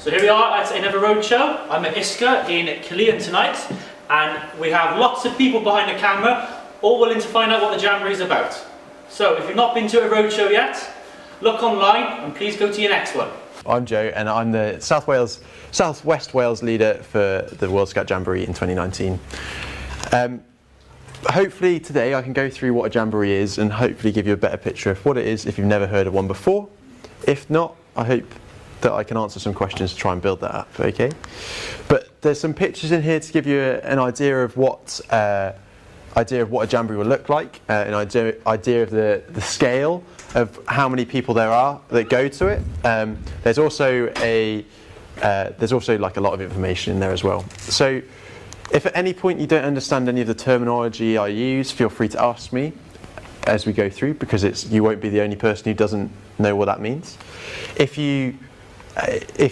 So here we are at another roadshow. I'm at Iska in Killeen tonight, and we have lots of people behind the camera, all willing to find out what the Jamboree is about. So if you've not been to a roadshow yet, look online and please go to your next one. I'm Joe, and I'm the South West Wales leader for the World Scout Jamboree in 2019. Hopefully today I can go through what a Jamboree is and hopefully give you a better picture of what it is if you've never heard of one before. If not, I hope that I can answer some questions to try and build that up, okay? But there's some pictures in here to give you an idea of what a Jamboree will look like, an idea of the scale of how many people there are that go to it. There's also like a lot of information in there as well. So if at any point you don't understand any of the terminology I use, feel free to ask me as we go through, because you won't be the only person who doesn't know what that means. If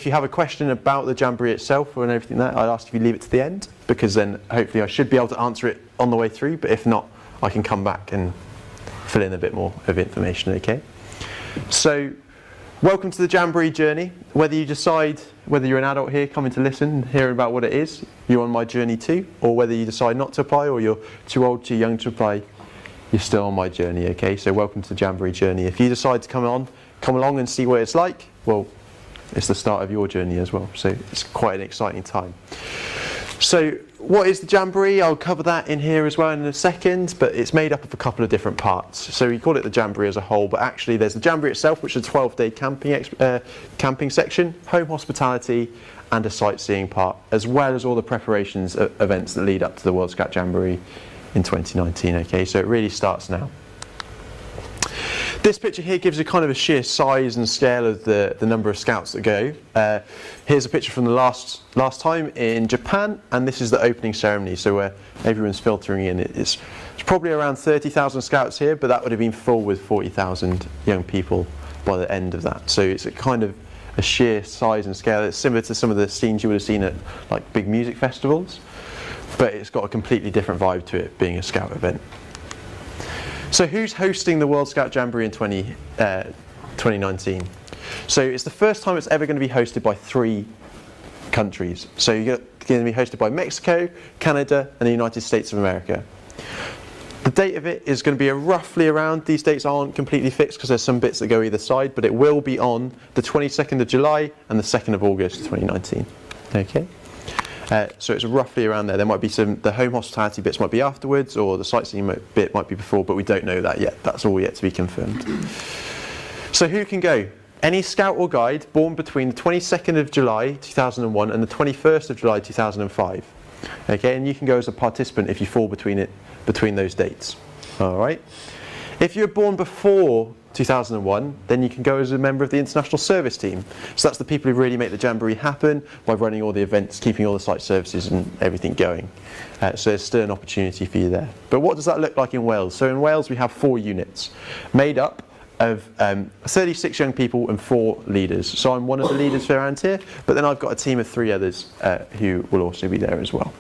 you have a question about the Jamboree itself and everything like that, I'd ask if you leave it to the end, because then hopefully I should be able to answer it on the way through, but if not, I can come back and fill in a bit more of information, okay? So, welcome to the Jamboree journey. Whether you're an adult here coming to listen, hearing about what it is, you're on my journey too, or whether you decide not to apply or you're too old, too young to apply, you're still on my journey, okay? So welcome to the Jamboree journey. If you decide to come along and see what it's like, well, it's the start of your journey as well. So it's quite an exciting time. So what is the Jamboree? I'll cover that in here as well in a second, but it's made up of a couple of different parts. So we call it the Jamboree as a whole, but actually there's the Jamboree itself, which is a 12-day camping section, home hospitality, and a sightseeing part, as well as all the preparations events that lead up to the World Scout Jamboree in 2019, okay? So it really starts now. This picture here gives you kind of a sheer size and scale of the number of scouts that go. Here's a picture from the last time in Japan, and this is the opening ceremony, so where everyone's filtering in. It's probably around 30,000 scouts here, but that would have been full with 40,000 young people by the end of that. So it's a kind of a sheer size and scale. It's similar to some of the scenes you would have seen at like big music festivals, but it's got a completely different vibe to it being a scout event. So who's hosting the World Scout Jamboree in 2019? So it's the first time it's ever going to be hosted by 3 countries. So you're going to be hosted by Mexico, Canada, and the United States of America. The date of it is going to be roughly around, these dates aren't completely fixed because there's some bits that go either side, but it will be on the 22nd of July and the 2nd of August 2019. Okay? So it's roughly around there. There might be the home hospitality bits might be afterwards, or the sightseeing bit might be before, but we don't know that yet. That's all yet to be confirmed. So who can go? Any scout or guide born between the 22nd of July 2001 and the 21st of July 2005. Okay, and you can go as a participant if you fall between those dates. All right. If you're born before 2001, then you can go as a member of the international service team. So that's the people who really make the Jamboree happen by running all the events, keeping all the site services and everything going. So there's still an opportunity for you there. But what does that look like in Wales? So in Wales we have 4 units made up of 36 young people and 4 leaders. So I'm one of the leaders for around here, but then I've got a team of 3 others who will also be there as well.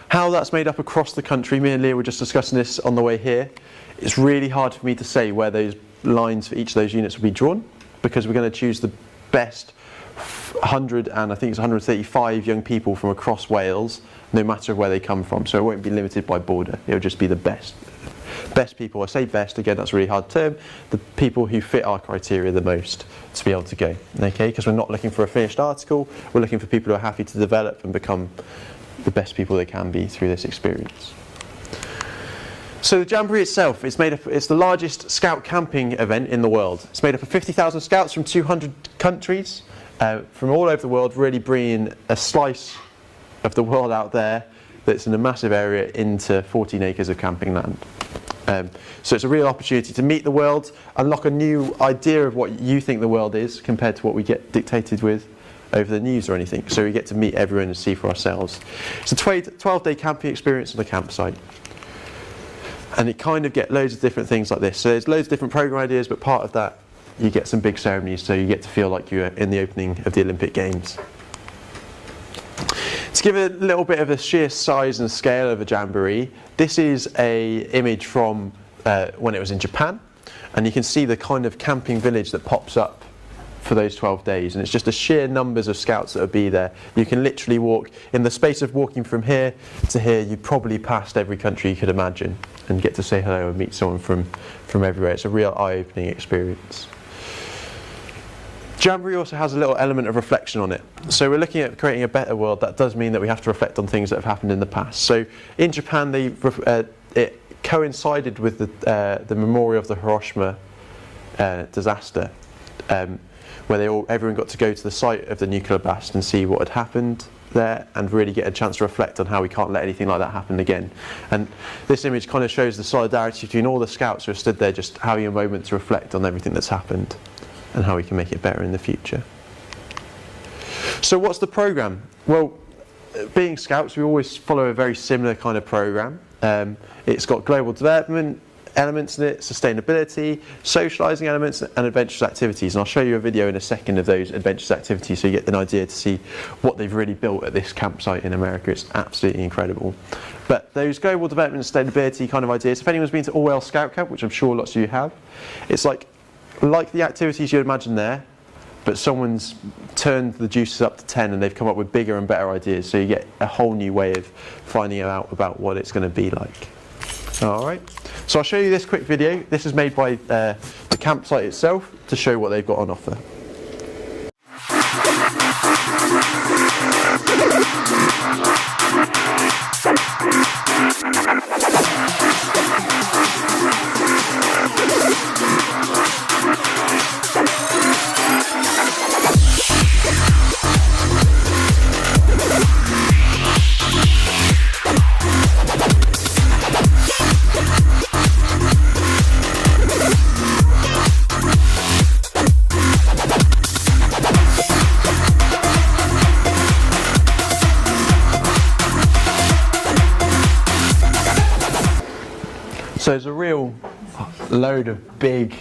How that's made up across the country, me and Leah were just discussing this on the way here. It's really hard for me to say where those lines for each of those units will be drawn, because we're going to choose the best 100 and I think it's 135 young people from across Wales, no matter where they come from. So it won't be limited by border. It'll just be the best people. I say best, again, that's a really hard term. The people who fit our criteria the most to be able to go. Okay, because we're not looking for a finished article. We're looking for people who are happy to develop and become the best people they can be through this experience. So the Jamboree itself, it's the largest scout camping event in the world. It's made up of 50,000 scouts from 200 countries, from all over the world, really bringing a slice of the world out there that's in a massive area into 14 acres of camping land. So it's a real opportunity to meet the world, unlock a new idea of what you think the world is compared to what we get dictated with over the news or anything. So we get to meet everyone and see for ourselves. It's a 12-day camping experience on the campsite. And it kind of get loads of different things like this. So there's loads of different program ideas, but part of that, you get some big ceremonies, so you get to feel like you're in the opening of the Olympic Games. To give a little bit of a sheer size and scale of a Jamboree, this is an image from when it was in Japan, and you can see the kind of camping village that pops up for those 12 days, and it's just the sheer numbers of scouts that will be there. You can literally walk, in the space of walking from here to here, you probably passed every country you could imagine and get to say hello and meet someone from everywhere. It's a real eye-opening experience. Jamboree also has a little element of reflection on it. So we're looking at creating a better world. That does mean that we have to reflect on things that have happened in the past. So in Japan, it coincided with the memorial of the Hiroshima disaster, where everyone got to go to the site of the nuclear blast and see what had happened there and really get a chance to reflect on how we can't let anything like that happen again. And this image kind of shows the solidarity between all the scouts who are stood there just having a moment to reflect on everything that's happened and how we can make it better in the future. So what's the programme? Well, being scouts, we always follow a very similar kind of programme. It's got global development elements in it, sustainability, socialising elements and adventurous activities. And I'll show you a video in a second of those adventurous activities so you get an idea to see what they've really built at this campsite in America. It's absolutely incredible. But those global development and sustainability kind of ideas, if anyone's been to All Wales Scout Camp, which I'm sure lots of you have, it's like the activities you'd imagine there, but someone's turned the juices up to 10 and they've come up with bigger and better ideas, so you get a whole new way of finding out about what it's going to be like. Alright, so I'll show you this quick video. This is made by the campsite itself to show what they've got on offer. So there's a real load of big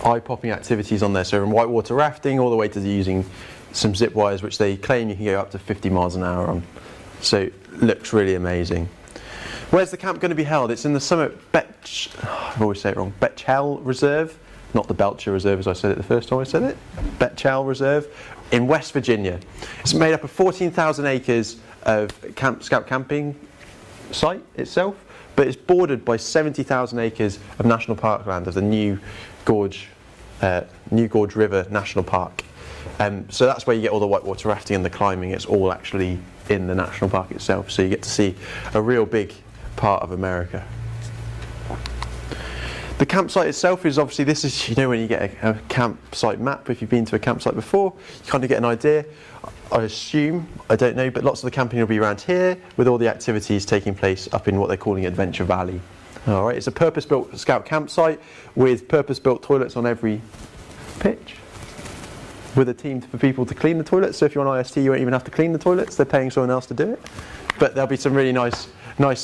eye-popping activities on there. So from whitewater rafting all the way to using some zip wires, which they claim you can go up to 50 miles an hour on. So it looks really amazing. Where's the camp going to be held? It's in the Summit I always say it wrong, Betchel Reserve, not the Belcher Reserve as I said it the first time I said it, Betchel Reserve in West Virginia. It's made up of 14,000 acres of scout camping site itself, but it's bordered by 70,000 acres of national park land of the New Gorge River National Park. So that's where you get all the whitewater rafting and the climbing. It's all actually in the national park itself, so you get to see a real big part of America. The campsite itself is obviously, this is, you know, when you get a campsite map, if you've been to a campsite before, you kind of get an idea. I assume, I don't know, but lots of the camping will be around here with all the activities taking place up in what they're calling Adventure Valley. All right, it's a purpose-built scout campsite with purpose-built toilets on every pitch, with a team for people to clean the toilets. So if you're on IST, you won't even have to clean the toilets. They're paying someone else to do it. But there'll be some really nice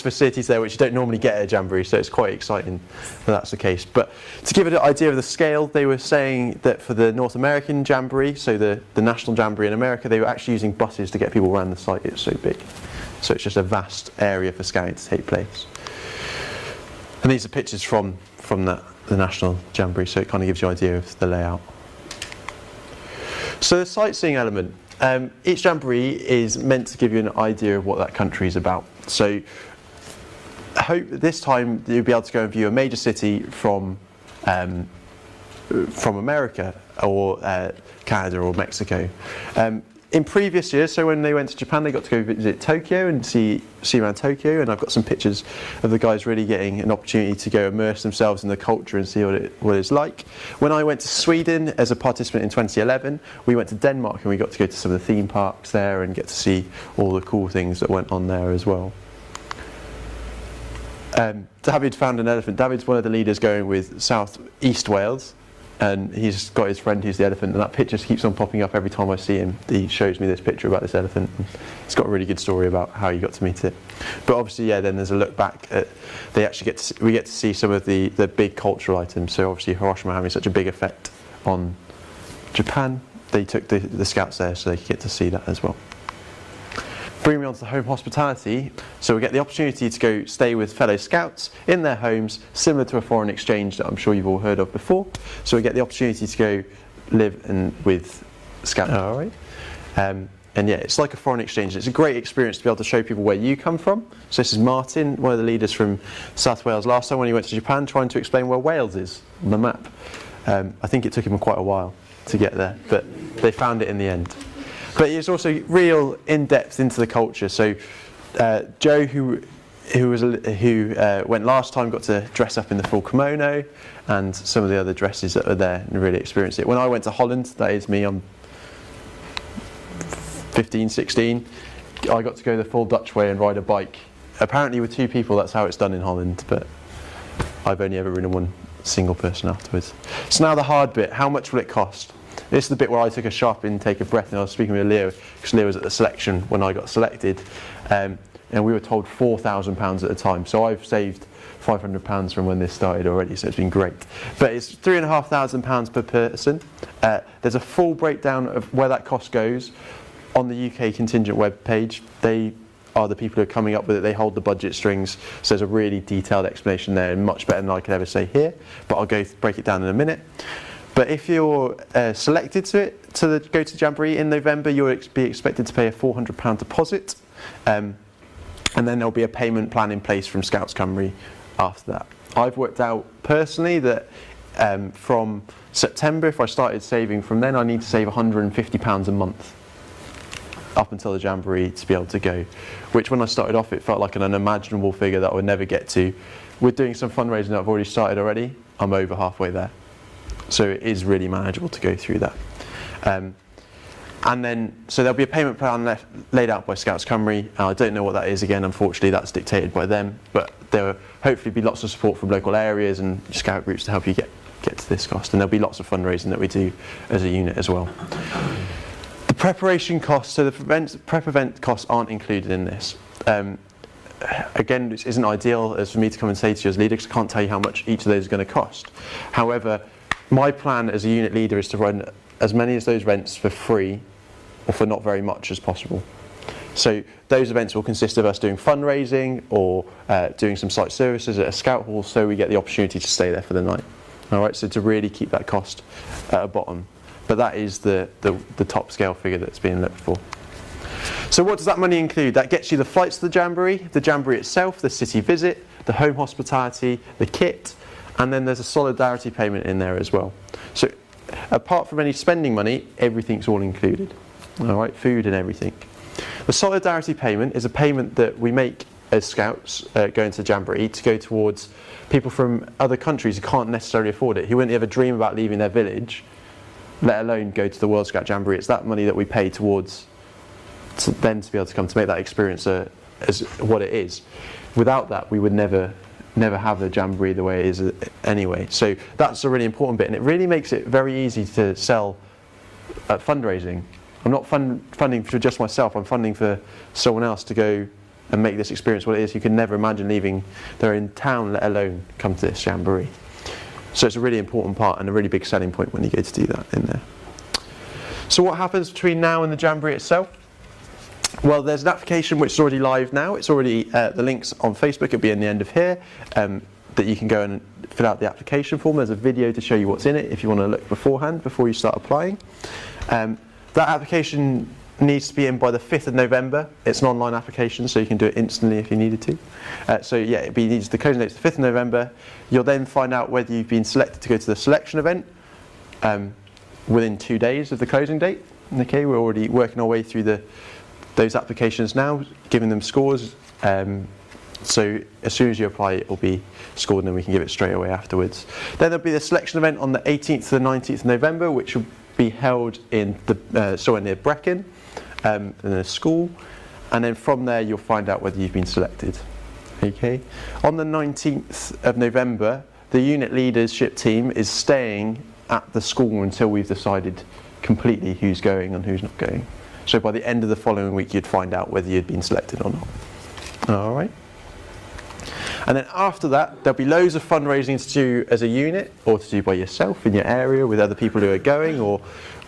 facilities there which you don't normally get at a Jamboree, so it's quite exciting that that's the case. But to give it an idea of the scale, they were saying that for the North American Jamboree, so the National Jamboree in America, they were actually using buses to get people around the site. It's so big. So it's just a vast area for scouting to take place. And these are pictures from the National Jamboree, so it kind of gives you an idea of the layout. So the sightseeing element. Each Jamboree is meant to give you an idea of what that country is about. So I hope this time you'll be able to go and view a major city from America or Canada or Mexico. In previous years, so when they went to Japan, they got to go visit Tokyo and see around Tokyo, and I've got some pictures of the guys really getting an opportunity to go immerse themselves in the culture and see what it's like. When I went to Sweden as a participant in 2011, we went to Denmark and we got to go to some of the theme parks there and get to see all the cool things that went on there as well. David found an elephant. David's one of the leaders going with South East Wales, and he's got his friend who's the elephant, and that picture just keeps on popping up every time I see him. He shows me this picture about this elephant. It's got a really good story about how he got to meet it. But obviously, yeah, then there's a look back at, we get to see some of the big cultural items. So obviously Hiroshima having such a big effect on Japan, they took the scouts there so they could get to see that as well. Bring me on to the home hospitality. So we get the opportunity to go stay with fellow scouts in their homes, similar to a foreign exchange that I'm sure you've all heard of before. So we get the opportunity to go live with Scouts. All right. And yeah, it's like a foreign exchange. It's a great experience to be able to show people where you come from. So this is Martin, one of the leaders from South Wales. Last time when he went to Japan, trying to explain where Wales is on the map. I think it took him quite a while to get there, but they found it in the end. But it's also real in-depth into the culture. So Joe, who went last time, got to dress up in the full kimono and some of the other dresses that were there and really experience it. When I went to Holland, that is me, I'm 15, 16, I got to go the full Dutch way and ride a bike. Apparently with 2 people that's how it's done in Holland, but I've only ever ridden one single person afterwards. So now the hard bit, how much will it cost? This is the bit where I took a sharp intake of breath, and I was speaking with Leo, because Leo was at the selection when I got selected, and we were told £4,000 at a time, so I've saved £500 from when this started already, so it's been great. But it's £3,500 per person. There's a full breakdown of where that cost goes on the UK contingent web page. They are the people who are coming up with it, they hold the budget strings, so there's a really detailed explanation there, and much better than I could ever say here, but I'll break it down in a minute. But if you're selected to go to Jamboree in November, you'll be expected to pay a £400 deposit, and then there'll be a payment plan in place from Scouts Cymru after that. I've worked out personally that from September, if I started saving from then, I need to save £150 a month up until the Jamboree to be able to go, which when I started off it felt like an unimaginable figure that I would never get to. With doing some fundraising that I've already started already, I'm over halfway there. So it is really manageable to go through that. And then, so there'll be a payment plan laid out by Scouts Cymru. I don't know what that is again, unfortunately, that's dictated by them, but there will hopefully be lots of support from local areas and scout groups to help you get to this cost, and there'll be lots of fundraising that we do as a unit as well. The preparation costs, so the prep event costs aren't included in this. Again, this isn't ideal as for me to come and say to you as leader, because I can't tell you how much each of those is going to cost. However, my plan as a unit leader is to run as many of those events for free or for not very much as possible. So those events will consist of us doing fundraising or doing some site services at a scout hall, so we get the opportunity to stay there for the night. All right, so to really keep that cost at a bottom. But that is the top scale figure that's being looked for. So what does that money include? That gets you the flights to the Jamboree itself, the city visit, the home hospitality, the kit, and then there's a solidarity payment in there as well. So apart from any spending money, everything's all included. All right, food and everything. The solidarity payment is a payment that we make as scouts going to Jamboree to go towards people from other countries who can't necessarily afford it, who wouldn't ever dream about leaving their village, let alone go to the World Scout Jamboree. It's that money that we pay towards them to be able to come to make that experience as what it is. Without that, we would never have the Jamboree the way it is anyway. So that's a really important bit, and it really makes it very easy to sell at fundraising. I'm not funding for just myself, I'm funding for someone else to go and make this experience what it is. You can never imagine leaving their own town, let alone come to this Jamboree. So it's a really important part and a really big selling point when you go to do that in there. So what happens between now and the Jamboree itself? Well, there's an application which is already live now. It's already, the link's on Facebook, it'll be in the end of here, that you can go and fill out the application form. There's a video to show you what's in it if you want to look beforehand, before you start applying. That application needs to be in by the 5th of November. It's an online application, so you can do it instantly if you needed to. So yeah, the closing date's the 5th of November. You'll then find out whether you've been selected to go to the selection event within 2 days of the closing date. Okay, we're already working our way through those applications now, giving them scores. So as soon as you apply, it will be scored, and then we can give it straight away afterwards. Then there'll be the selection event on the 18th to the 19th of November, which will be held in somewhere near Brecon, in a school, and then from there you'll find out whether you've been selected. Okay. On the 19th of November, the unit leadership team is staying at the school until we've decided completely who's going and who's not going. So by the end of the following week, you'd find out whether you'd been selected or not. All right. And then after that, there'll be loads of fundraising to do as a unit, or to do by yourself in your area with other people who are going, or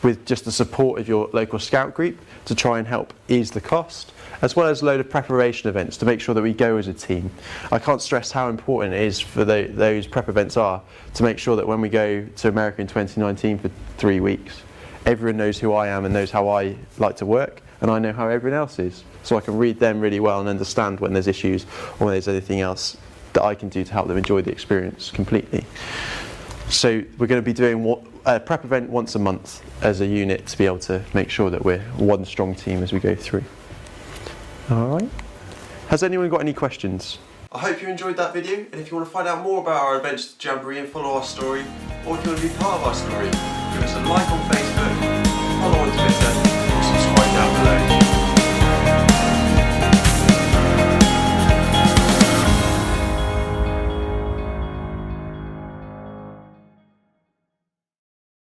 with just the support of your local scout group to try and help ease the cost, as well as a load of preparation events to make sure that we go as a team. I can't stress how important it is for those prep events are to make sure that when we go to America in 2019 for 3 weeks, everyone knows who I am and knows how I like to work, and I know how everyone else is. So I can read them really well and understand when there's issues or when there's anything else that I can do to help them enjoy the experience completely. So we're going to be doing a prep event once a month as a unit to be able to make sure that we're one strong team as we go through. Alright. Has anyone got any questions? I hope you enjoyed that video, and if you want to find out more about our adventures to Jamboree and follow our story, or if you want to be part of our story, give us a like on Facebook